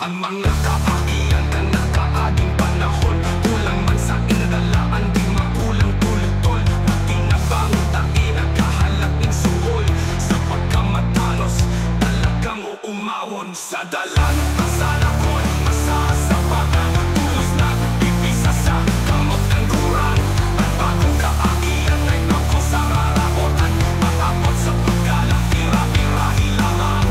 Ang mga kapakian na nakaading panahon, kulang man sa inadalaan, di makulang tulutol. Matinabang tae, nagkahalap ng suhol, sa pagkamatanos, talagang uumawon. Sa dalan, pasalakon, masasapakan, tulos na pipisa sa kamot ng duran. At bagong kaakian ay bako sa raraotan, maabot sa pagkalang tira-tirahi lamang.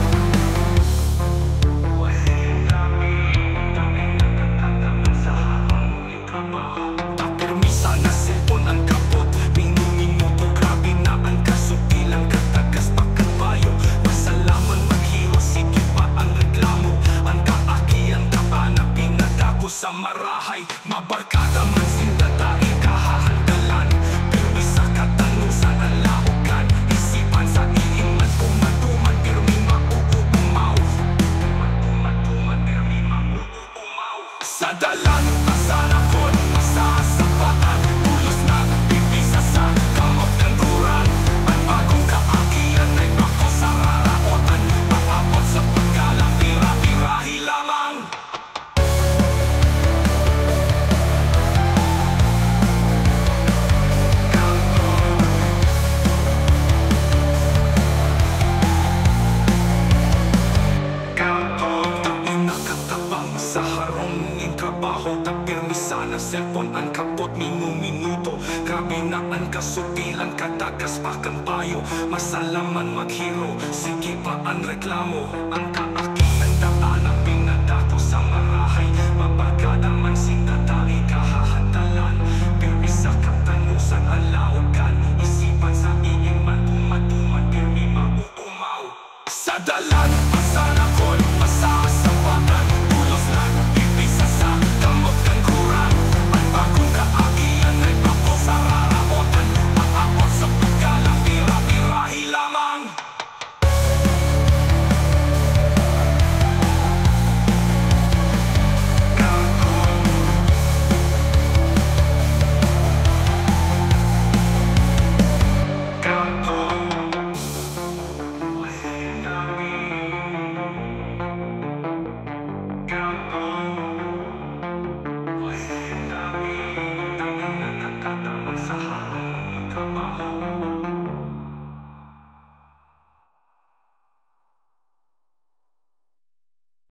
Sa marahay, mabarkada man sindatain kahahandalan, pirmi sa katanusan ang laukan, isipan sa iingat kumatuman, pirmi mauumaw, kumatuman, pirmi mauumaw. Sa dalan, pasalakon, masasapaan, tulos na pipisa sa kamot ng duran. Ang bagong kaakian ay bako sa raraotan, maabot sa pagkalang tira-tirahi lamang. Sa harong ng trabaho, tapirmi sana cellphone ang kapot minuto. Grabe na ang kasupilan, katagas pa kang payo, masalaman maghiro, sige pa ang reklamo. Ang